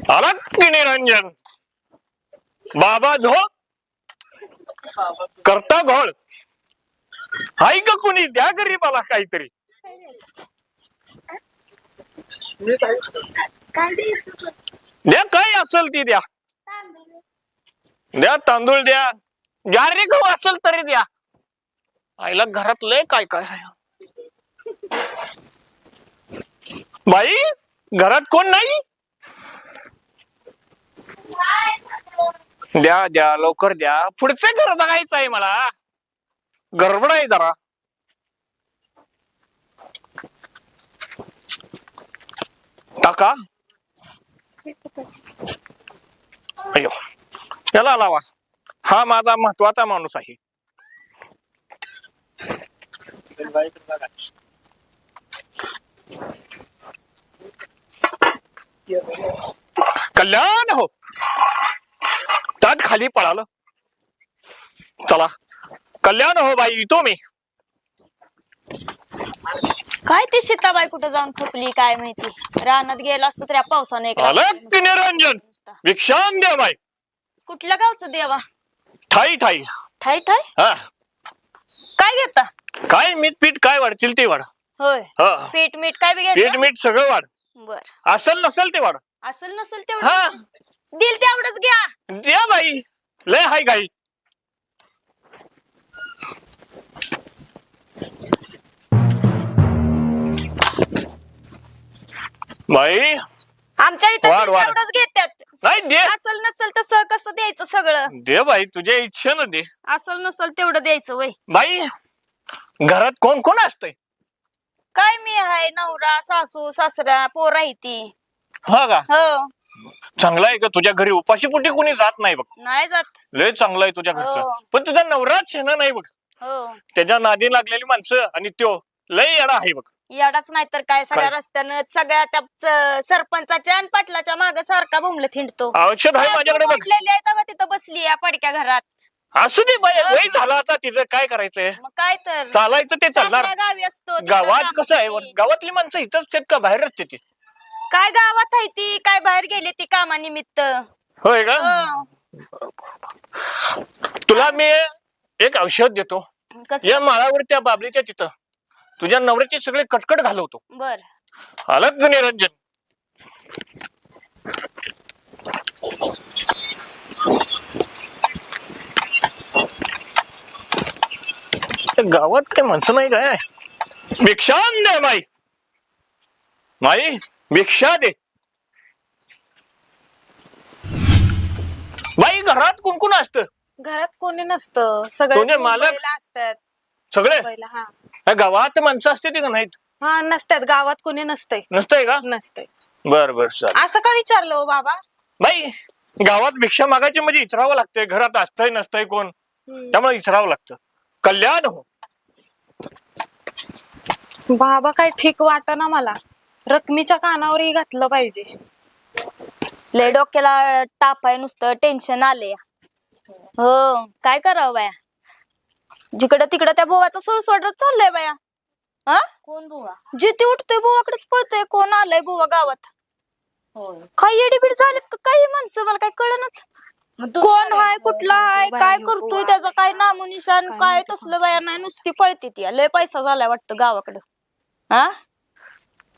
अलग की निरंजन बाबा झोळ करता घोळ हाय का कुणी द्या गरीबाला काहीतरी द्या काय असेल ती द्या द्या तांदूळ द्या ज्वारी गहू असेल तरी द्या आईला घरात लय काय काय आहे बाई घरात कोण नाही द्या द्या लवकर द्या पुढचं घर बघायचं आहे मला गडबड आहे जरा टाका अयो याला लावा हा माझा महत्वाचा माणूस आहे कल्याण हो ताट खाली पळालं चला कल्याण हो बाई तो मी काय ती सीताबाई कुठे जाऊन खपली काय माहिती रानात गेला असतो तर या पावसाने अलग निरंजन भिक्षाम द्या बाई कुठल्या गावचं देवा ठाई ठाई ठाई ठाई हा काय घेता काय मीठ पीठ काय वाढतील ते वाढ होय हा पीठ मीठ काय बी पीठ घ्यायचं मीठ सगळं वाढ बर असेल नसेल ते वाढ असेल नसेल हा तेवढं दिल तेवढंच घ्या द्या बाई लय हाय गाई बाई आमच्या इथं वाढ, दिल वाढ. तेवढंच घेतात नाही दे असेल नसेल तसं कसं द्यायचं सगळं दे बाई तुझ्या इच्छेनं दे असेल नसेल तेवढं द्यायचं वय बाई घरात कोण कोण असतंय काय मी आहे नवरा सासू सासरा पोर आहे ती हा का हो चांगला आहे का तुझ्या घरी उपाशी पोटी कोणी जात नाही बघ नाही जात लय चांगला आहे तुझ्या घरचं हो. पण तुझा नवराच शेण नाही बघ हो त्याच्या नादी लागलेली माणसं आणि त्यो लय येडा आहे बघ याडाच नाही तर काय सगळ्या काय? रस्त्यानं सगळ्या त्या सरपंचाच्या आणि पाटलाच्या माग सारखा बोंबलत हिंडतो औषध आहे माझ्याकडे बघ उठलेली आहे तेव्हा तिथं बसली या पडक्या घरात असू दे बाई हो. वय झाला आता तिचं काय करायचंय मग काय तर चालायचं ते चालणार सासरा गावी असतो तिकडं गावात कसं आहे कामासाठी. गावातली माणसं इथंच आहेत का बाहेरच येते काय गावात आहे ती काय बाहेर गेली ती कामानिमित्त होय का हो. तुला मी एक औषध देतो कसं या माळावर त्या बाबलीच्या तिथं तुझ्या नवऱ्याचे सगळे कटकट घालवतो बर अलग निरंजन गावात काय माणसं नाही काय भिक्षा दे माई माई भिक्षा दे बाई घरात कोण कोण असत घरात कोणी नसतं सगळे कोणी मालक? मुंबईला असतात सगळे मुंबईला, हा या गावात माणसं असते ती का नाहीत हा नसतात गावात कोणी नसतंय नसतंय का नसतंय बर बर चालेल असं का विचारलं हो बाबा बाई गावात भिक्षा मागायची म्हणजे इचरावं लागतंय घरात असतंय नसतंय कोण त्यामुळे इचरावं लागतं कल्याण हो बाबा काय ठीक वाटना मला रकमीच्या कानावरही घातलं पाहिजे लय डोक्याला ताप आहे नुसतं टेन्शन आले हो काय करावं बाया जिकडं तिकडं त्या बोवाचा सूर सोडत चाललंय बाया हा कोण बुवा जिथे उठतोय बोवाकडेच पळतोय कोण आलंय बोवा गावात काही एडीबीड झाले काही माणसं मला काय कळणच कोण हाय कुठला हाय काय करतोय त्याचा काय नामोनिशान काय तसलं बाया नाही नुसती पळते ती लय पैसा झालाय वाटतं गावाकडं हा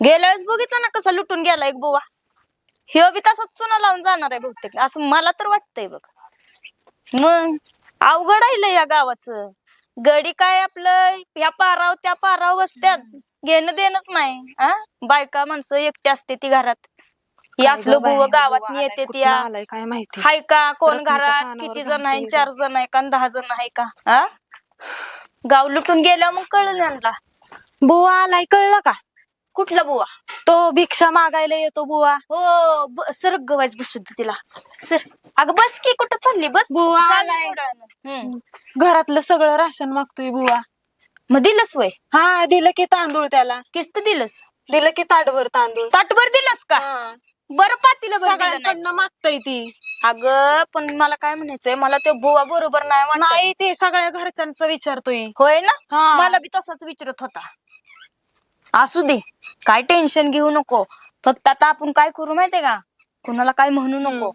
गेल्या वेळेस बघितलं ना कसा लुटून गेला एक बुवा ह्यो बी तसाच चुना लावून जाणार आहे बहुतेक असं मला तर वाटतंय बघ मग अवघड आहे या गावाचं गडी काय आपलं ह्या पाराव त्या पाराव बसत्यात घेणं देणंच नाही हा बायका माणसं एकटी असते ती घरात हे असलं बुव गावात येते त्या आलाय काय माहिती हाय का कोण रकमेच्या घरात कानावर किती जण आहे घालते 4 जण आहे का 10 जण आहे का हा गाव लुटून गेल्या मग कळलं यांना बुवा आलाय कळलं का कुठला बुवा तो भिक्षा मागायला येतो बुवा हो सर गवायच बसू दे तिला सर अगं बस की कुठं चालली बस बुवा चालली आलाय. थोड्या वेळानं. घरातलं सगळं राशन मागतोय बुवा मग दिलंस वय हा दिलं की तांदूळ त्याला किस्त दिलंस दिलं की ताटभर तांदूळ ताटभर दिलंस का हा. बरं पातीला बरं दिलं नाहीस. सगळ्यांकडनं मागताय ती अगं पण मला काय म्हणायचंय मला ते बुवा बरोबर नाही वाटत नाही ते सगळ्या घरच्यांचं विचारतोय होय ना हा. मला बी तसाच विचारत होता असू दे काय टेन्शन घेऊ नको फक्त आता आपण काय करू माहितीये का कुणाला काय म्हणू नको.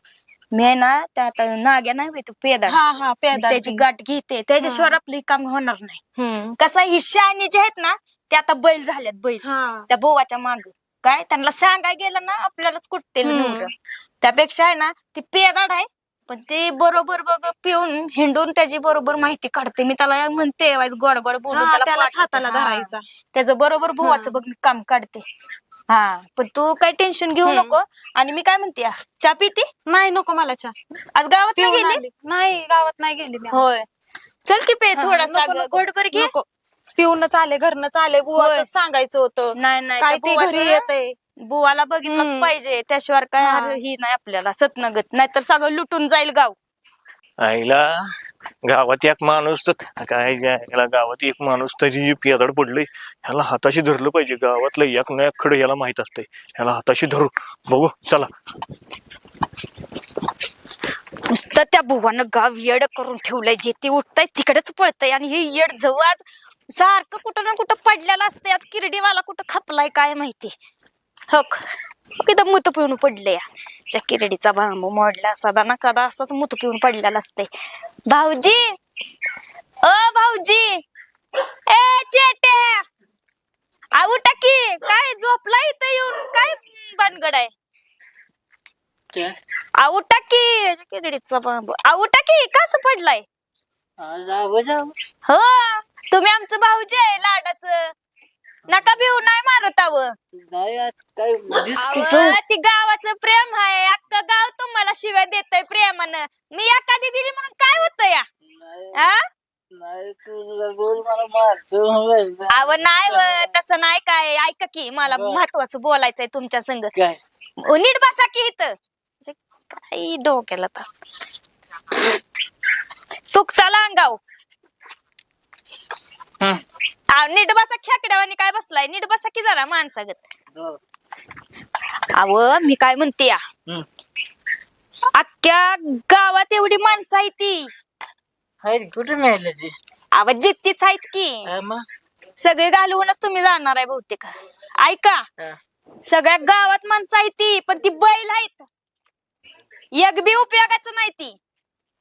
मी आहे ना त्या आता नाग्या नाही होय, तो पेदा हा पेदार त्याची गाठ घेते, त्याच्याशिवाय हा. आपलं हे काम होणार नाही. हम्म. कसं ही शाणी जे आहेत ना ते आता बैल झाल्यात, बैल हा. त्या बोवाच्या माग. काय त्यांना सांगाय गेलं ना आपल्यालाच कुठतेल नवर. त्यापेक्षा आहे ना ती पेदाड आहे, पण ते बरोबर पिऊन हिंडून त्याची बरोबर माहिती काढते. मी त्याला म्हणते वाईज गोड गोड बोलून हा, त्याला त्यालाच पाठवते. हाताला हा. धरायचा. त्याचं बरोबर बोवाचं बघ मी काम काढते. हा, पण तू काही टेन्शन घेऊ नको. आणि मी काय म्हणते, चहा पिती? नाही, नको मला चहा. आज गावात नाही पिऊन गेली? आली. नाही, गावात नाही गेली मी आज. होय, चल की पे हा, थोडासा नको, नको. गोडभर घे. नको. पिऊनच आले, घरनच आले. बुवाच सांगायचं होतं. नाही नाही, काय त्या ती घरी बुवाचं येते. बुवाला बघितलंच पाहिजे, त्याशिवाय काय हा. ही नाही आपल्याला सतनगत. नाहीतर सगळं लुटून जाईल गाव. आईला गावात एक माणूस तर काय याला गावात एक माणूस तरी पेदाड पडलंय. ह्याला हाताशी धरलं पाहिजे. गावातलं एक ना एक खडं याला माहित असतंय. ह्याला हाताशी धरू बघू चला. नुसतं त्या बुवानं गाव येड करून ठेवलंय. जे ते उठतंय तिकडेच पळतंय, आणि हे येड जवळ आज सारखं कुठं ना कुठं पडलेलं असतंय. आज किरडीवाला कुठं खपलाय काय माहिती. हो, किती मुत पिऊन पडले. त्या किरडीचा बांबू मोडला सदा ना कदा असाच मुत पिऊन पडलेला असतंय. भाऊजी, ओ भाऊजी, ए चेट्या, उठा की. काय झोपला इथं येऊन? काय भानगड आहे? उठा की. किरडीचा बांबू उठा की. कसं पडलाय? हो, तुम्ही आमचं भाऊजी आहे लाडाचं. नका भिऊ, नाही मारत आव. ती गावाचं प्रेम आहे. अख्खं गाव तुम्हाला शिव्या देतय प्रेमानं. मी एखादी दिली म्हणून काय होतं या? नाही तसं नाही काय. ऐका की, मला महत्वाचं बोलायचंय तुमच्या संग. नीट बसा की इथं. काही डोक्याला तर तू चला अंगाव. नीट बसा. खेकड्यावानी काय बसलाय? नीट बसा की जरा माणसागत. मी काय म्हणते या, अख्ख्या गावात एवढी माणसं आहे ती. कुठे मिळालं ते? जित्तीच आहेत की. सगळे घालवूनच तुम्ही जाणार आहे बहुतेक. ऐका, सगळ्या गावात माणसं आहे ती, पण ती बैल आहेत. एक बी उपयोगाचं नाही ती.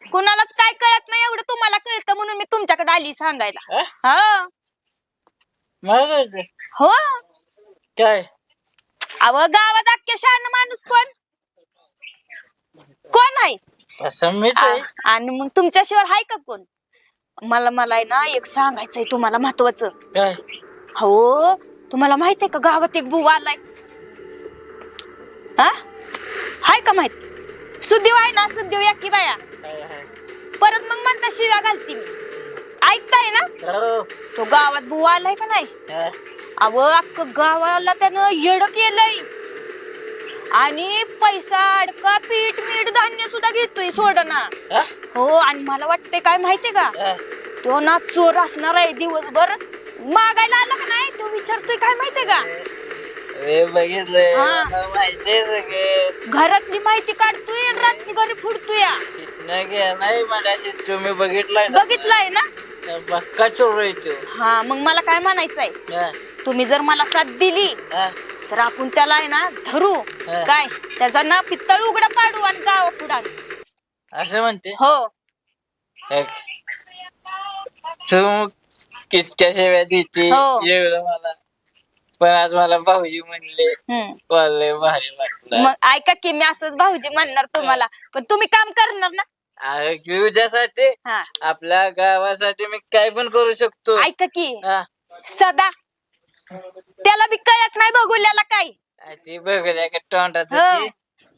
कुणालाच काय कळत नाही, एवढं तुम्हाला कळतं म्हणून मी तुमच्याकडे आली सांगायला. हा, हो. काय गावात अख्ख्या शहाणा माणूस कोण कोण आहे? असं मीच आहे. आणि मग तुमच्याशिवाय आहे का कोण? मला आहे ना एक सांगायचंय तुम्हाला महत्वाचं. काय हो, तुम्हाला माहित आहे का गावात एक बुवा आलाय? हाय का माहित? सुदेव आहे ना, सुदेव या की बाया. परत मग म्हणता शिव्या घालती मी. ऐकताय ना? तो गावात बुवा आलाय का नाही? अख्खं गावाला त्यानं येड केलंय. आणि पैसा अडका पीठ मीठ धान्य सुद्धा घेतोय सोडना. हो, आणि मला वाटतंय काय माहितीये का, तो ना चोर असणार आहे. दिवसभर मागायला आला का नाही, तो विचारतोय काय माहितीये का, बघितलंय, माहितीये सगळे. घरातली माहिती काढतोय आणि रातची घरी फुडतोय. नाही मगाशीच तुम्ही बघितलाय ना पक्का चोर आहे तो. हा, मग मला काय म्हणायचंय, तुम्ही जर मला साथ दिली तर आपण त्याला आहे ना धरू. काय त्याचा ना पित्तळ उघडा पाडू आणि गाव पुढाल. असं म्हणते. हो, तू कितक्या शेव्या देते हो. एवढं मला, पण आज मला भाऊजी म्हणले भारी वाटलं. मग ऐका की, मी असंच भाऊजी म्हणणार तुम्हाला, पण तुम्ही काम करणार ना? तुझ्यासाठी, आपल्या गावासाठी मी काय पण करू शकतो. ऐका की, सदा त्याला बी कळत नाही बघूल्याला काय. ती बघूया का तोंडाचं.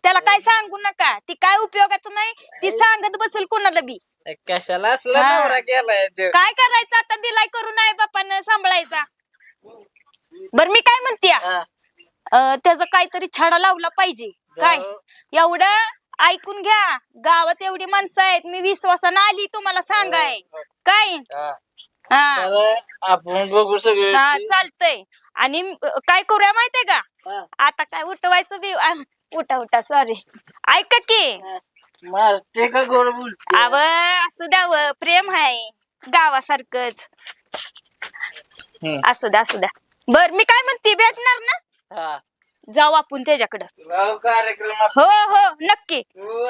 त्याला काय सांगू नका, ती काय उपयोगाचं नाही. ती सांगत बसेल कोणाला बी. कशाला असला नवरा केलाय तो. काय करायचं आता, दिलाय करून आहे बापानं सांभाळायचा. बर मी काय म्हणते, त्याचा काहीतरी छडा लावला पाहिजे. काय एवढं ऐकून घ्या, गावात एवढी माणसं आहेत, मी विश्वासानं आली तुम्हाला सांगाय. काय आपण बघू सगळे. चालतंय. आणि काय करूया माहितीये का, आता काय उठवायचं बी. उठा सॉरी. ऐका की, मारते का गोड बोलते? असू द्या, प्रेम आहे गावासारखंच. असू द्या. बर मी काय म्हणते, भेटणार ना? जाऊ आपण त्याच्याकडं. राव कार्यक्रम हो हो नक्की.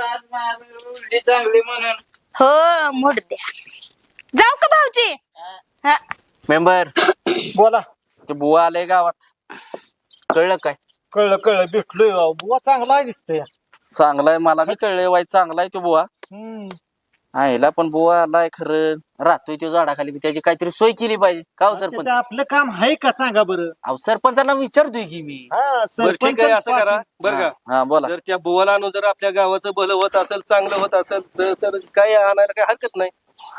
आज माझी उलटी चांगली म्हणून हो मोड द्या. जाऊ का भाऊजी? हा. मेंबर बोला. ते बुवा आलंय गावात, कळलं काय? कळलं कळलं, भेटलोय राव. बुवा चांगला आहे दिसतंय. चांगलाय, मला बी कळलंय वाईट चांगलाय तो बुवा. आईला पण बुवा आलाय खरं, राहतोय तो झाडाखाली, त्याची काहीतरी सोय केली पाहिजे का हो सरपंच? आपलं काम आहे का सांगा बरं. अहो सरपंचांना विचारतोय की मी. बरं ठीक आहे, असं करा बरं का. हा बोला. जर त्या बुवाला आणून जर आपल्या गावाचं भलं होत असेल, चांगलं होत असेल तर काय आणायला काय हरकत नाही.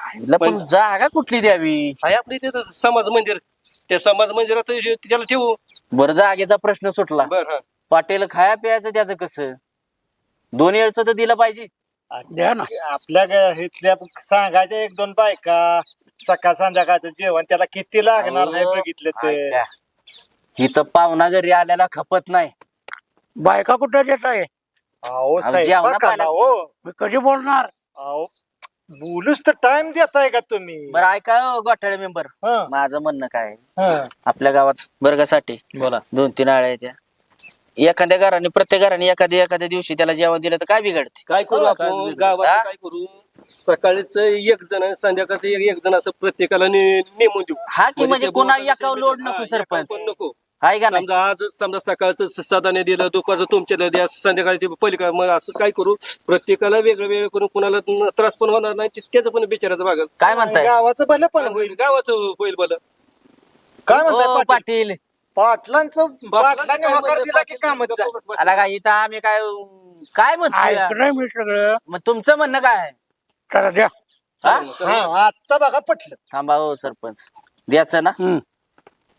आईला पण जागा कुठली द्यावी? आहे आपली तिथं समाज मंदिर, त्या समाज मंदिरात त्याला ठेवू. बरं जागेचा प्रश्न सुटला. बरं हा. पाटेल खाया प्यायचं त्याचं कसं? 2 वेळचं तर दिलं पाहिजे. द्या ना. आपल्या इथल्या सांगायच्या 1-2 बायका सकाळ संध्याकाळचं जेवण त्याला किती लागणार नाही बघितलं तर. ऐका, इथं पाहुणा घरी आल्याला खपत नाही. बायका कुठं देत आहे? अहो जेवणा स्वयंपाकाला पाहिला. हो. मी कधी बोलणार? अहो बोलूच तर टाइम देताय का तुम्ही? बरं ऐका हो, गोठाळे मेंबर, हं, माझं म्हणणं काय आहे? हं. आपल्या गावात वर्गासाठी बोला. 2-3 आळ्या आहेत त्या. एखाद्या घराने, प्रत्येक घराने एखाद्या दिवशी त्याला जेवण दिलं तर काय बिघडते? काय करू आपण गावात, हा? काय करू? सकाळीच 1 जण आणि संध्याकाळचं 1 जण असं प्रत्येकाला नेमून देऊ. हा की म्हणजे ते कोणा बुवाला एकावर लोड हा, नको एकावर सरपंच, कोण नको. आहे का नाही? समजा आज समजा सकाळचं सदाने दिलं, दुपारचं तुमच्याला द्या, संध्याकाळी ते पलीकडे. मग असं काय करू, प्रत्येकाला वेगळं वेगळं करून कुणाला त्रास पण होणार नाही, त्याचं पण बिचाराचं भागल. काय म्हणताय गावाचं भलं पण होईल. गावाचं होईल बरं. काय म्हणताय ओ पाटील? पाटील? पाटलांनी होकार दिला की कामच झालं. आला का इथं आम्ही काय म्हणतोय? ऐकलंय मी सगळं. मग तुमचं म्हणणं काय आहे? चला द्या. हा? हा आता बघा पटलं. थांबा हो सरपंच, द्यायचं ना. हम्म.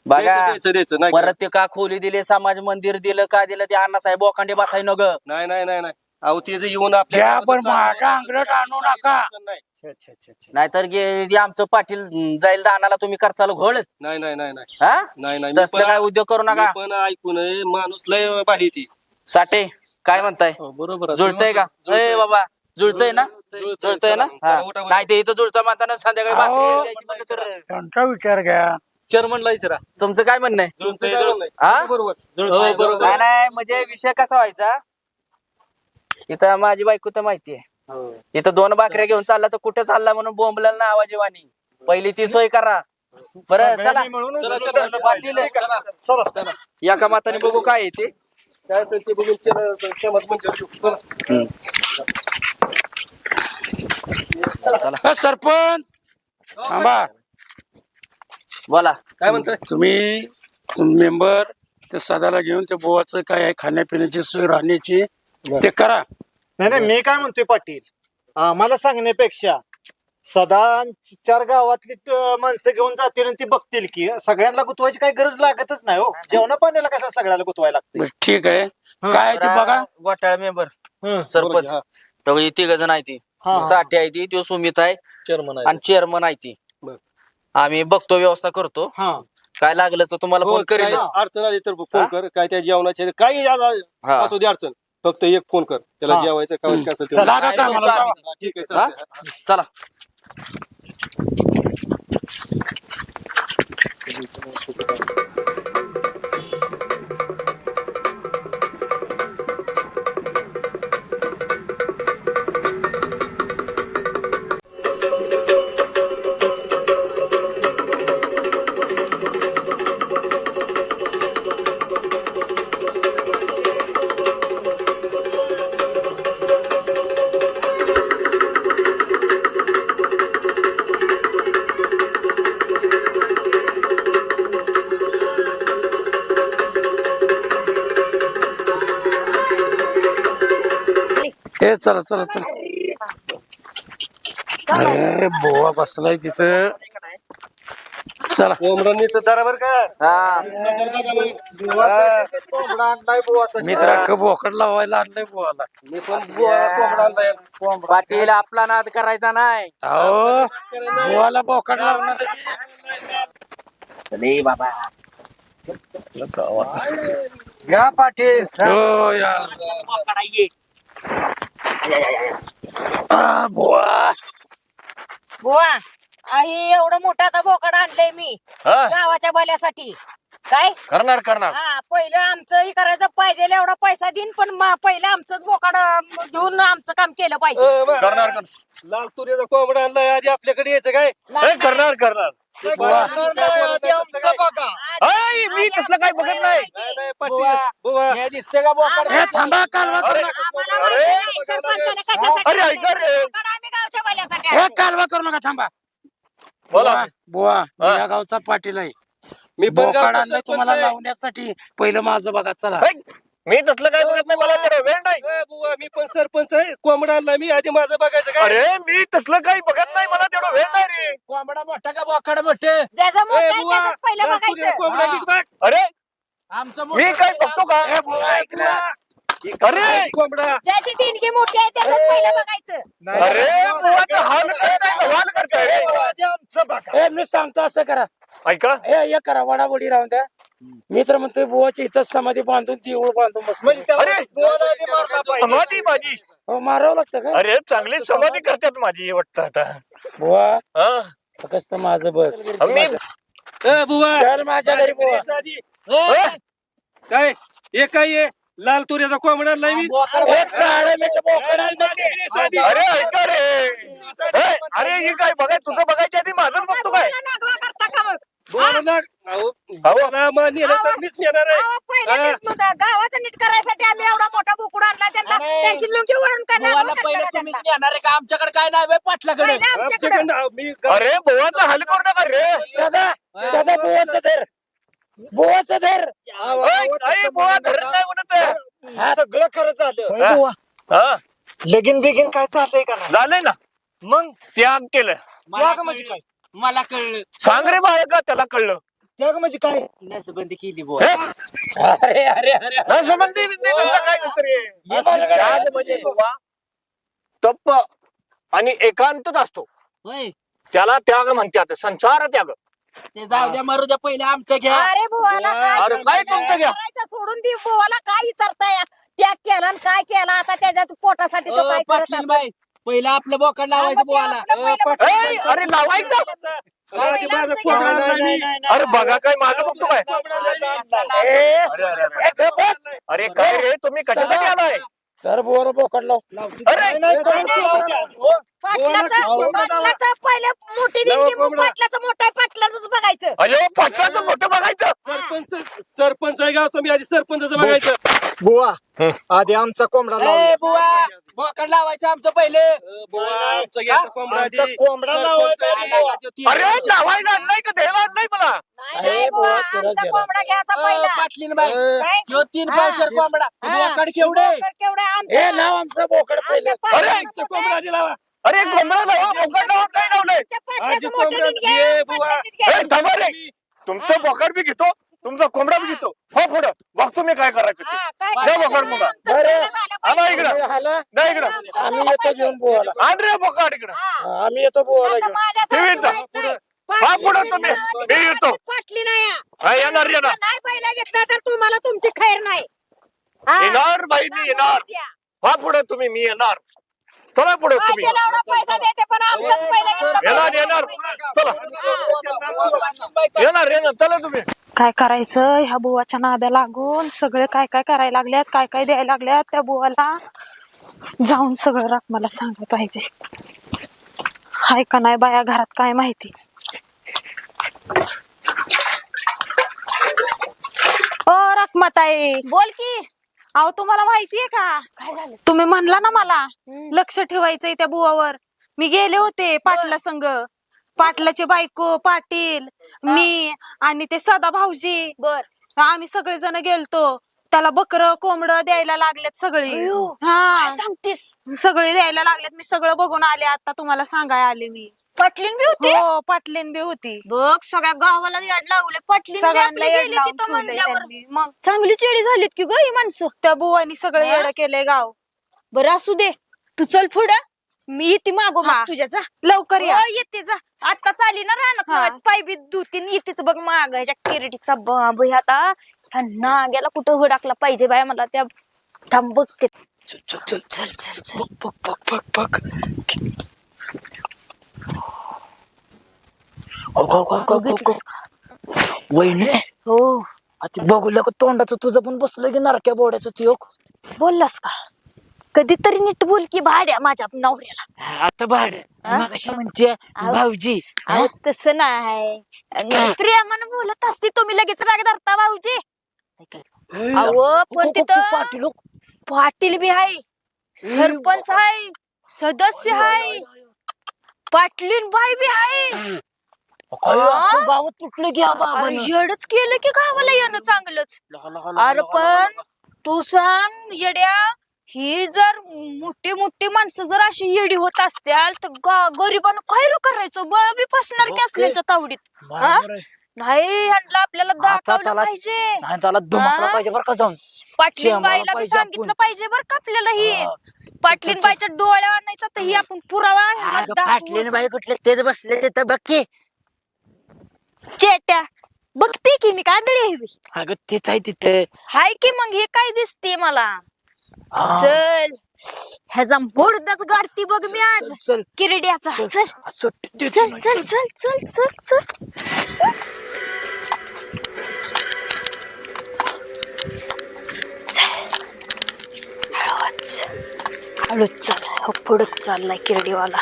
बघा द्यायचं नाही परत ते का खोली दिले, समाज मंदिर दिलं, का दिलं ते अण्णासाहेब बोकांडे बसाय न ग. नाही नाही नाही नाही. अहो ते जे येऊन आपल्या द्या, गावाचं पण चांगलं माझ्या अंगलट आणू नका. नाही छे, छे, छे, छे. नाहीतर आमचं पाटील जाईल दानाला, तुम्ही करचाल घोळ. नाही नाही नाही नाही हा नाही नाही. मी तसलं काय उद्योग करू मी नका. पण ऐकून माणूस लय भारी ती. साठे काय म्हणताय? बरोबर जुळतंय का? ए बाबा जुळतंय ना? जुळतंय ना? हा. नाही ते इथं जुळतं म्हणताना संध्याकाळी अहो. भाकरी द्यायची म्हणलं तर. त्यांचा विचार घ्या. चेअरमनला विचारा. तुमचं काय म्हणणं आहे? हा? बरोबर बरोबर. काय नाही म्हणजे विषय कसा व्हायचा, इथं माझी बायको तर माहितीये, इथं 2 भाकऱ्या घेऊन चालला तर कुठे चालला म्हणून बोंबला ना आवाज वाणी. पहिली ती सोय करा. बरं चला सगळ्यांनी मिळून सुधारलं पाहिजे. पाटील चला. एका माताने बघू काय आहे ते. काय तर ते बघून केलं, समाज मंदिर. चला. सरपंच थांबा. बोला. काय म्हणताय? तुम्ही मेंबर ते सदाला घेऊन ते बोवाचं काय आहे खाण्यापिण्याची सोय, राहण्याची ते करा. नाही नाही, मी काय म्हणतोय पाटील, आम्हाला सांगण्यापेक्षा सदा 4 गावातली माणसं घेऊन जातील आणि ती बघतील की सगळ्यांना गुतवायची काही गरज लागतच नाही हो. जेवणा पाण्याला कसं सगळ्याला गुतवायला लागतं. बरं, ठीक आहे. काय आहे ते बघा. घोटाळा मेंबर, हं. सरपंच, तो 3 जण आहे ती. हा. साठी आहे ती, तो सुमित आहे आणि चेअरमन आहे ती. बरं. आम्ही बघतो, व्यवस्था करतो. हा. काय लागलं तर तुम्हाला हो, फोन काय करेल. अडचण आली तर फोन कर. काय त्या जेवणाचे काही हा. असू दे अडचण, फक्त एक फोन कर. त्याला हा. जेवायचं काय असेल ते. चला काय आता बघतो मला आम्ही. जावा. ठीक आहे हा? चालतंय. चला. हे चला चला चला. अरे बोवा बसलाय तिथं. चला. कोंबडं नीट बरोबर का? हा. कोंबडा आणलाय बुवाचा. मी तर अख्खं बोकड लावायला आणलंय बोवाला. मी पण कोंबडा आणलाय. पाटील आपला नाद करायचा नाही. अहो बोवाला बोकड लावणार रे बाबा. या पाटील. हो या. बोवा बुवा आई एवढं मोठा आता बोकड आणलंय मी हा? गावाच्या भल्यासाठी. काय करणार करणार हा पहिलं आमचं हे करायचं पाहिजे एवढा पैसा देईन पण पहिलं आमचंच बोकाड घेऊन आमचं काम केलं पाहिजे करणार लाल तुरीचा कोंबडा आणलाय आधी आपल्याकडे यायचं काय करणार करणार मी तसलं काही बघत नाही नाही, नाही, पाटील बुवा हे दिसते का बोकड हे थांबा कालवा करू अरे नका. आम्हाला माहिती नाही, सरपंचाला कशासाठी अरे ऐका रे बोकाड आम्ही गावच्या बैलासाठी हे कालवा करू नका थांबा बोला बुवा मी हा. या गावचा पाटील आहे मी पण बोकाड गावचा आणलंय सरपंच तुम्हाला आहे. लावण्यासाठी पहिलं माझं बघा चला ऐक, मी तसलं काही बघत नाही मला तेवढा वेळ नाही बुवा मी पण सरपंच आहे कोंबडा आणलाय मी आधी माझं बघायचं काय अरे मी तसलं काही बघत नाही मला तेवढा वेळ नाही रे कोंबडा मोठा का बोकड मोठे ज्याचं मोठं आहे बुवा त्याचंच पहिलं लाल तुरीचा बघायचं कोंबडा हा. नीट बघ अरे आमचं मी मोठं काय आहे. बघतो का ए, बुवा, ऐक ना. अरे कोंबडा ज्याची देणगी मोठी आहे त्याचंच पहिलं बघायचं अरे बुवा, ते हाल करताय, हाल करताय रे. ए मी सांगतो असं करा ऐका हे करा वडावडी राहून द्या मी तर म्हणतोय बुवाची इथंच समाधी बांधून देऊळ बांधून मस्त अरे समाधी माझी हो मारावं लागतं का अरे चांगली समाधी करतात माझी वाटतं आता बुवा हा? फक्त माझं बघ मी बुवा चल माझ्या घरी बुवा यायचं आधी. ए, काय हे काय आहे लाल तुरीचा कोंबडा आणलाय मी बोकड हे काळं मिरचं बोकड आणलं ते. यायचं आधी. अरे ऐका रे ए, अरे हे काय बघाय तुझं बघायच्या आधी माझंच बघतो काय बोलायला नागवा करता का मग बुवाला ना- अहो, बुवाला मा नेलं तर मीच नेणार आहे अहो, पहिलं नीट म्हणता, गावाचं नीट करायसाठी आम्ही एवढा मोठा बोकुड आणला त्यांना अरे. त्यांची लुंगी वळून काय नागवा बुवाला करता पहिले का तुम्हीच त्यांना? घेणार आहे का आमच्याकडे काय नाही बे पाटलाकडे पहिलं आमच्याकडं. आमच्याकडनं मी अरे बोवाचा हाल करू नका रे सदा सदा बुवाचं धर बुवाचं धर आई बोवा धरत नाही म्हणत सगळं खरं झालं हा लगीन बिगीन काय चाललंय का नाही झालंय ना मग त्याग केलं त्याग म्हणजे काय मला कळलं सांग रे बाळ का त्याला कळलं त्याग म्हणजे काय नसबंदी केली बुवा हे? अरे अरे अरे नाही संबंधी नाही तसं काय नसतं रे. त्याग म्हणजे बाबा तप आणि एकांतच असतो होय त्याला त्याग म्हणतात संसार त्याग ते जाऊ द्या मारू द्या पहिले आमचं घ्या अरे बुवाला अरे काय तुमचं घ्या करायचं सोडून दे बुवाला काय विचारताय त्याग केला आणि काय केला आता त्याच्यात पोटासाठी तो काय करत पाटील असेल. बाई पहिलं आपलं बोकड हा, लावायचं मग ते बुवाला आपलं पहिलं ए, अरे लावायचं आधी माझं कोंबडा आणलाय मी. अरे बघा काय माझं बघतो काय ए, अरे बस. अरे काय रे तुम्ही कशासाठी आलाय सर बुवाला बोकड लाव अरे पाटलाचं पहिलं मोठी दिली पाटलाचं मोठं आहे पाटलाच बघायचं अरे पाटलाचं मोठं बघायचं सरपंच आहे गावचा मी आधी सरपंचाचं बघायचं बुवा आधी आमचा कोंबडा ए लावला बुवा बोकड लावायचं आमचं पहिले बुवा आमचा घ्यायचा कोंबडा आधी. आमचा कोंबडा लावायचा आधी बुवा. अरे लावायला आणलाय का द्यायला आणलाय मला नाही, नाही बुवा, आमचा कोंबडा घ्यायचा पहिला पाटलीन बाई काय? ह्यो 3 हा. पावशेर कोंबडा हा. बोकड केवढे बोकड केवढं आहे हे आमचं? नाव आमचं बोकड पहिलं आमच्या अरे, पाटलाचं आमचा मोठं कोंबडा आहे. आधी लावा अरे कोंबडा लावा बोकड लावा काय लावलंय आमच्या पाटलाचं आधी मोठं कोंबडा दिली घ्या, घे, बुवा. पाटलाचंच घ्या. ए, थांबा रे तुमचं बोकड बी घेतो तुमचा कोंबडा बी घेतो हो पुढं बघतो मी काय करायचं ते. हा, काय द्या करायचं? बोकड मला. आमचं बरं. पहिलं झालं आणा पाहिजे. इकडं हाला नाही इकडं आम्ही येतो घेऊन बुवाला आण रे बोकड इकडं हा. आम्ही येतो बुवाला आता घेऊन माझ्यासारखी ठेवीत जा. माहित नाही. हा, पुढं पाटली तुम्ही. नावाची मी येतो. पाटली नाही आहे. हा, येणार येणार नाही पहिला घेतला तर तुम्हाला तुमची खैर नाही हा. येणार बाई मी येणार हा पुढे तुम्ही मी येणार चला पुढे तुम्ही पैशाला एवढा पैसा देते पण आमचाच पहिला घेतला येणार पाहिजे. येणार चला येणार येणार चला तुम्ही काय करायचं ह्या बुवाच्या नाद्या लागून सगळे काय काय करायला लागल्यात काय काय द्यायला लागल्यात त्या बुवाला जाऊन सगळं राख मला सांगलं पाहिजे हाय का नाही बाया घरात काय माहिती ओ रखमताई बोल की अहो तुम्हाला माहितीये का काय झालं तुम्ही म्हणला ना मला लक्ष ठेवायचंय त्या बुवावर मी गेले होते पाटला संग पाटलाची बायको पाटील मी आणि ते सदा भाऊजी बर आम्ही सगळे जण गेलतो त्याला बकर कोंबड द्यायला लागलेत सगळी अयो. हा काय सांगतेस सगळे द्यायला लागलेत मी सगळं बघून आले आता तुम्हाला सांगाय आले मी पटलीन बी होती हो पाटलीन बी होती बघ सगळ्या गावाला याड लावले पटलीन बी सगळ्यांना आपली येड गेली लावून तिथं ठेवलंय म्हणल्यावर त्यांनी. मग चांगली चेडी झालीत की ग ही माणसं त्या बुवानी सगळं हा? येड केलंय गाव बरं असू दे तू चल पुढं मी येते मागो हा. तुझ्या जा लवकर या हो, येते जा आता चाली ना राहणार हा. माझी पाय बी धुतीन येतेच बघ माग ह्याच्या किरटीचा बाब हे आता ह्या नाग्याला कुठं हुडाकला पाहिजे बाय मला त्या थांब बघते चल चल चल चल बघ बघ बघ बघ बघितलंस का? वहिनी हो आता बघू का तोंडाचं तुझं पण बसलं की नरक्या बोड्याचं ती बोललास का कधीतरी नीट बोल की भाड्या माझ्या नवऱ्याला. आता भाड मगाशी म्हणते भाऊजी अहो तसं नाही प्रेमानं बोलत असते तुम्ही लगेच राग धरता भाऊजी. अहो पण तिथं पाटील बी आहे, सरपंच आहे, सदस्य आहे, पाटलीन बाई बी आहे. गावात तुटलं घ्या अरे येडच केलं की गावाला येणं चांगलंच. अरे पण तू सांग येड्या, ही जर मोठी मोठी माणसं जर अशी येडी होत असत्याल तर गरिबांना काय करायचं, बळ बी फसणार की असल्याच्या तावडीत. हा? नाही ह्यांना आपल्याला दाखवलं पाहिजे, त्याला दुमसला पाहिजे बरं का जाऊन. पाटलीन बाईला बी सांगितलं पाहिजे बरं का आपल्याला. ही पाटलीन बाईच्या डोळ्या आणायचा तर ही आपण पुरावा ह्यांना फाटलेली दाखवूच. बाई कुठले तेच बसले ते तर बघ चेट्या बघते की मी काय दडी आहे. अगं तेच आहे तिथे. हाय की मग हे काय दिसते मला. चल ह्याचा मोडदाच गाडती बघ मी आज चल किरड्याचा. चल सुट्टी चल चल चल चल चल चल. हळूच हळूच चाल, हो पुढच चाललाय किरडीवाला.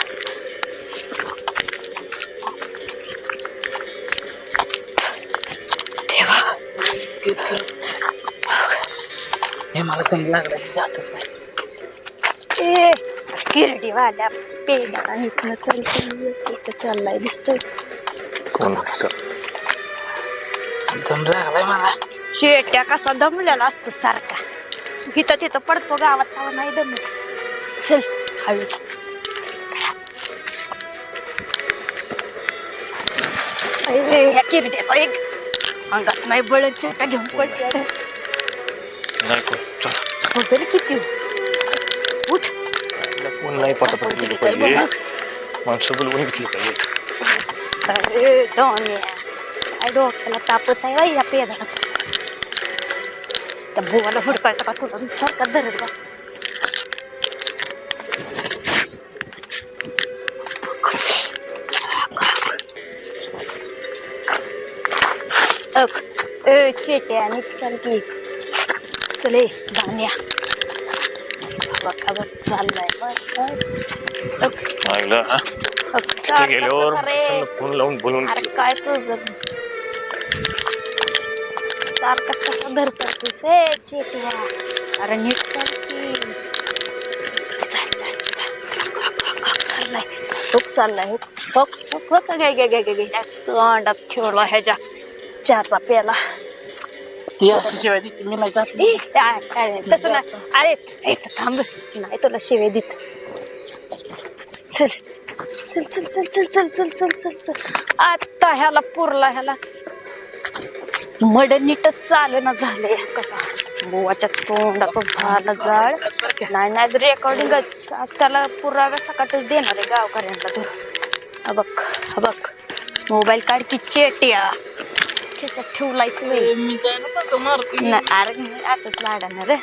हे मला दम लागला जातो. ए किरडीवाल्या पेला इथनं चल इथं चाललाय दिसतोय. कोण दम लागलाय मला. चेट्या कसा दमलेला असतो सारखा, इथं तिथं पडतो गावात तेव्हा नाही दमत. चल हळूच. ह्या किरड्याचा एक अंगात नाही बळ चेटा घेऊन पडते. नाही कोण चल. वगैरे किती उठ. कोण नाही पटापट गेलं पाहिजे, माणसं बोलवून घेतली पाहिजे. अरे दोन्ही काय डोक्याला तापच आहे बाई या पेदाचा. त्या बुवाला हुडकायचा का तुला सारखा धरत बस. चेट्या नीट चाल की. चले धान्या बघ चाललाय. आईला तिथे गेल्यावर फोन लावून बोलवून अरे घेतलं. काय तुझं सारखंच कसं धरतोस चेट्या. अरे नीट चाल की. चाल चाल चाललाय हुक चाललाय हुक हुक हुक तोंडात ठेवला ह्याच्या चहाचा प्याला. शिवाय मी नाही जात. तसं ना. अरे थांब नाही तुला शिवे देत. चल चल चल चल चल चल चल चल चल चल. आता ह्याला पुरला ह्याला मड नीटच चालना झालंय. कसा बुवाच्या तोंडाचं झालं जाळ. नाही नाही रेकॉर्डिंगच आज त्याला पुराव्या सकाळच देणार आहे गावकऱ्यांना. धर बघ बघ मोबाईल काढ की चेट्या. त्याच्यात ठेवलायस वेळ. मी जाईन मारते. नाही अरे नाही असंच लाडानं रे.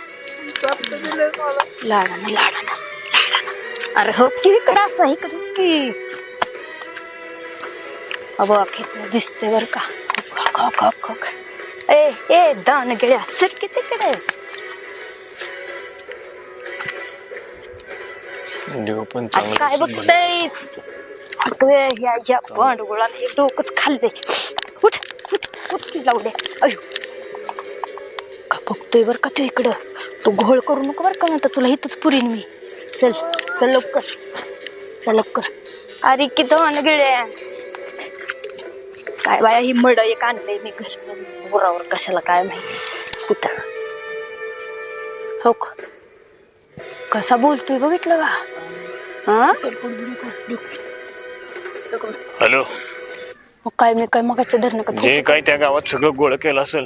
लाडानं लाडानं लाडानं. अरे हो की इकडं असं इकडं की. अबो खेळ दिसते बर का. ए ए दान गेल्या सर किती कडे. देव पण काय चांगलं बघतेस ह्या भांडगुळाला हे डोकंच खाल्ले. उठ उठ उठ की जाऊ दे. अयो का बघतोय बर का तू इकडं. तू घोळ करू नको बर का, म्हणता तुला इथंच पुरीन मी. चल चल लवकर चल लवकर. अरे कि दोन गिळ्या काय बाया ही मड एक आणलंय मी घर बुरावर कशाला काय माहिती कुठं. हो कसा बोलतोय बघितलं का. हा हॅलो. काय मी काय मगाच्या धरणं का जे काय त्या गावात सगळं गोळ केलं असेल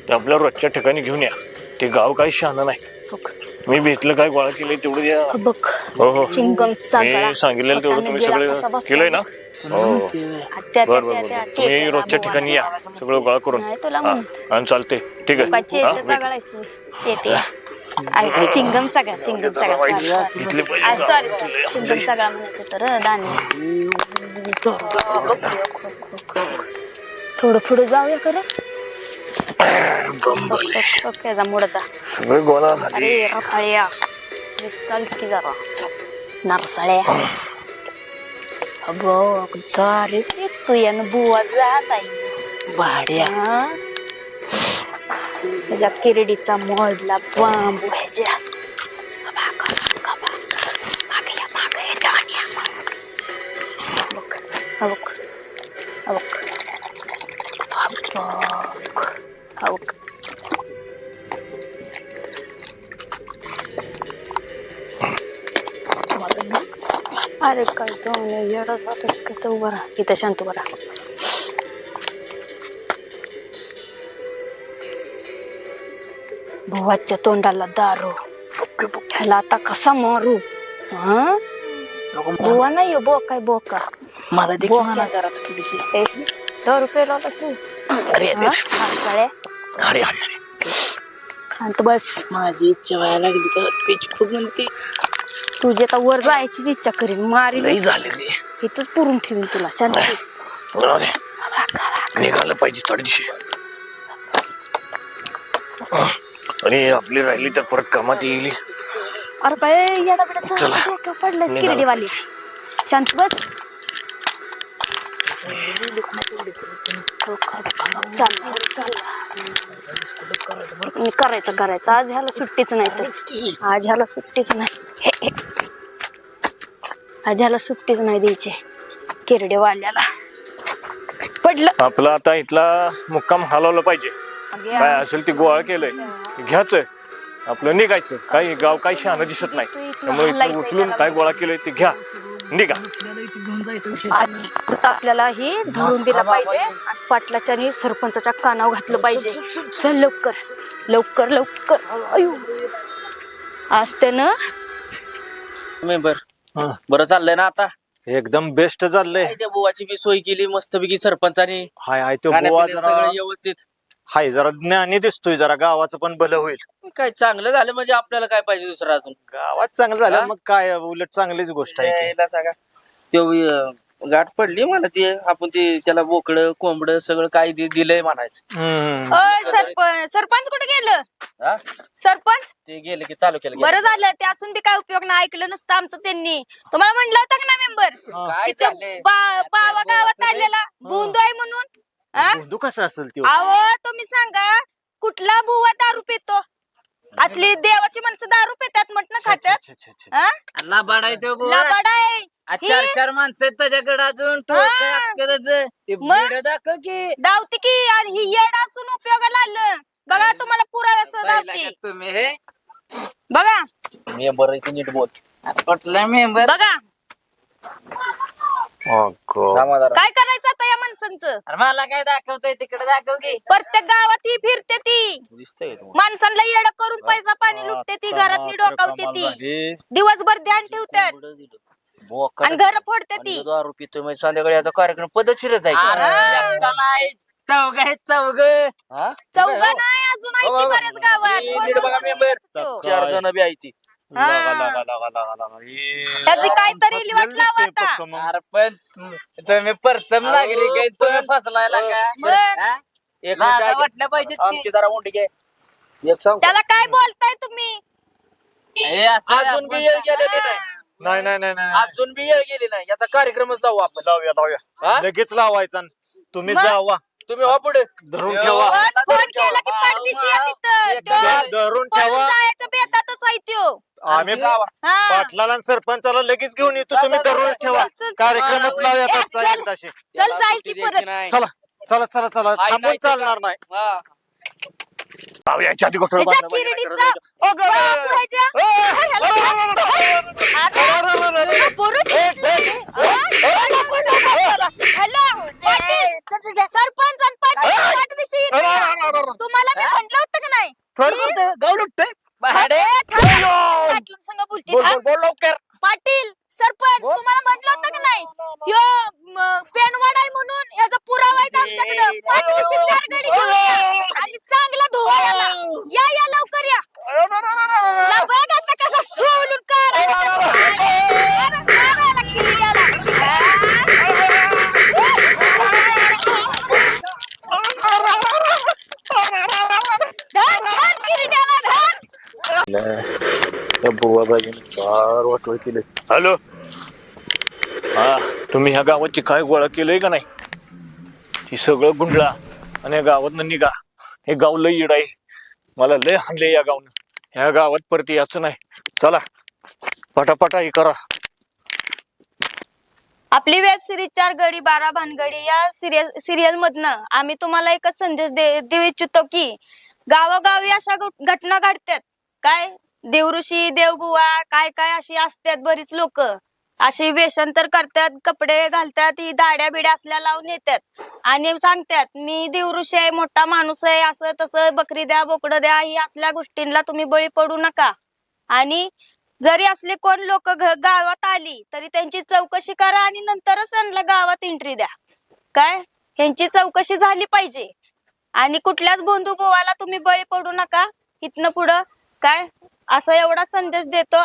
ते आपल्या रोजच्या ठिकाणी घेऊन या. ते गाव काही शहाणं नाही. मी भेटलं काय गोळा केलंय तेवढं द्या. बघ हो हो चिंगम मी सांगितलेलं तेवढं तुम्ही सगळं केलंय ना. हो बर बर बर तुम्ही रोजच्या ठिकाणी या सगळं गोळा करून. तुला हा, आणि चालते ठीक आहे. हा, भेट. चेटे चिंगम सगळा चिंगम सगळा इथले पाहिजे सॉरी का? चिंगम सगळा म्हणायचं तर दाणे. थोडं पुढं जाऊया खरं. त्याचा मुडदा सगळे गोळा झाले. अरे रफाळ्या चाल की जरा नारसाळ्या बघ जा रे तू यानं बुवा जात आहे भाड्या त्याच्या किरडीचा मोडला बांबू ह्याच्या अरे काय तो येडा जातोस का तो बरा इथं शांत बरा भुवाच्या तोंडाला दारू ह्याला आता कसा मारू हा बुवा नाही हो बोका बोका मला दे बोका. म्हणा जरा थोडीशी 100 रुपये लावला अरे अरे अरे शांत बस माझी इच्छा व्हायला लागली तर पीच खूप म्हणते तुझी आता वर जायचीच इच्छा करीन मारी लई झाले रे. इथंच पुरून ठेवीन तुला शांत बस. जाऊ दे. निघालं पाहिजे थोड्या दिवशी. आणि आपली राहिली तर परत कामात येईल. अरे काय याला बेटा चला. डोक्यावर पडलंय किरडीवाली शांत बस करायचं आज ह्याला सुट्टीच नाही तर आज ह्याला सुट्टीच नाही आज ह्याला सुट्टीच नाही द्यायची किरडेवाल्याला पडलं आपला आता इथला मुक्काम हलवलं पाहिजे. काय असेल ते गोळा केलंय घ्यायचंय आपलं निघायचं. काही गाव काही शहाणं दिसत नाही त्यामुळे इथलं उचलून काय गोळा केलंय ते घ्या निघा. आज आपल्याला हे धरून दिला पाहिजे आणि पाटलाच्या आणि सरपंचाच्या कानावर घातलं पाहिजे. चल लवकर लवकर लवकर अयो आज त्यानं मेंबर हा. बरं चाललंय ना आता एकदम बेस्ट चाललंय. काय त्या बुवाची बी सोय केली मस्तपैकी सरपंचाने हाय हाय तो गोवा खाण्यापिण्याचं जरा सगळं व्यवस्थित हाय जरा ज्ञानी दिसतोय जरा गावाचं पण भलं होईल. काय चांगलं झालं म्हणजे आपल्याला काय पाहिजे दुसरं अजून गावात चांगलं झालं हा? मग काय उलट चांगलीच गोष्ट आहे की. यायला सांगा तो गाठ पडली मला ते आपण ते त्याला बोकडं कोंबड सगळं काय दिलंय म्हणायचं हम्म. सरपंच कुठे गेलं हा? सरपंच ते गेले की तालुक्याला गेले. बरं झालं ते असून बी काय उपयोग नाही ऐकलं नसतं आमचं त्यांनी तुम्हाला म्हणलं होतं का ना मेंबर काय तिथे चाललंय? बावा गावात आलेला भोंदू आहे म्हणून हा? भोंदू कसं असेल ते अहो तुम्ही सांगा कुठला बुवा दारू पितो असली देवाची माणसं दारू पितात म्हटलं खात्यात हा? लबाड आहे तो बुवा. लबाड आहे चार चार माणसं आहेत त्याच्याकडे अजून टोकं हा. अक्कलचं. ते मग? बिडं दाखव की धावती की आणि ही येड असून उपयोगाला आलं बघा तुम्हाला पुराव्यासह पाहिलं धावती का तुम्ही हे बघा मेंबर आहे ते नीट बोल. कुठला मेंबर बघा थांबा जरा. काय करायचं आता या माणसांचं मला काय दाखवतंय तिकडे दाखव की प्रत्येक गावात ही फिरते ती दिसतंय का तुम्हाला? माणसांना येड करून पैसा पाणी लुटते ती घरात डोकावते ती दिवसभर ध्यान ठेवतात कोंबडं दिलं. बोकड आणि घर फोडते आणि ती तो दारू पितोय म्हणजे संध्याकाळी याचा कार्यक्रम पद्धतशीरच आहे अरे, का? एकटा नाही चौघ आहेत चौघ हा? चौघा नाही अजून आहे ती बऱ्याच गावात हे नीट बघा मेंबर तो. 4 जण बी आहे ती हा. त्याची काहीतरी लिवाट लावा आता अरे पण तुम्ही प्रथम नागरिक आहे तुम्ही फसलायला का मग? हा? एक लाजा मिनिट वाटल्या पाहिजे आमची जरा उंडी घे एक सांग त्याला काय बोलताय तुम्ही हे असं अजून बी येळ गेलेली नाही नाही अजून बी येळ गेली नाही याचा कार्यक्रमच जाऊ आपण लावूया हा? लगेच लावायचा तुम्ही मग? जावा तुम्ही हो पुढे धरून यो. ठेवा पण फोन केला की पाठदिशी या तिथं त्यो धरून पळून ठेवा जायच्या बेतातच आहे त्यो आम्ही हा. पाटलाला आणि सरपंचाला लगेच घेऊन येतो तुम्ही चल, धरून चल, ठेवा चल, चल, कार्यक्रमच चल. लावूया ए, आजचा चल. एकदाशी. चल जाईल ती परत चला चला चला चला आई थांबून नाही ते चालणार नाही हा. लावूया याच्या आधी गोठळ ह्याच्या बांधलं पाहिजे. किरडीचा बाप ह्याच्या. अरे, पोरं हॅलो, पाटील, सरपंच आणि पाटील पाठदिशी येते. तुम्हाला मी म्हणलं होतं का नाही पाटलांसंग बोलते बोल, थांब. बोल, बोल लवकर पाटील सरपंच तुम्हाला म्हणलं होतं का नाही यो पेनवाड आहे म्हणून याचा पुरावा आहे आमच्याकडे पाठीशी 4 गडी घेऊन या. आणि चांगला धुवा याला या लवकर या ला बघ आता कसा सोलून त्या बुवा बाजीने फार वाटोळ केलं. हॅलो, हा तुम्ही ह्या गावाची काय गोळा केलंय का नाही? ही सगळं गुंडळा आणि या गावातनं निघा. हे गाव लय इड आहे, मला लय हाणले या गावनं. ह्या गावात परत याचं नाही. चला पटापटा हे करा. आपली वेब सिरीज 4 गडी 12 भानगडी या सिरियल मधनं आम्ही तुम्हाला एकच संदेश देऊ इच्छितो की गावोगावी अशा घटना घडतात. काय देवऋषी देवबुवा काय काय अशी असतात, बरीच लोक अशी वेषांतर करतात, कपडे घालतात, ही दाड्या बिड्या असल्या लावून येतात आणि सांगतात मी देवऋषी आहे, मोठा माणूस आहे, असं तसं बकरी द्या बोकडं द्या. ही असल्या गोष्टींना तुम्ही बळी पडू नका. आणि जरी असले कोण लोक गावात आली तरी त्यांची चौकशी करा आणि नंतरच त्यांना गावात एंट्री द्या. काय ह्यांची चौकशी झाली पाहिजे आणि कुठल्याच बंधू भावाला तुम्ही बळी पडू नका इथनं पुढं. काय असं एवढा संदेश देतो.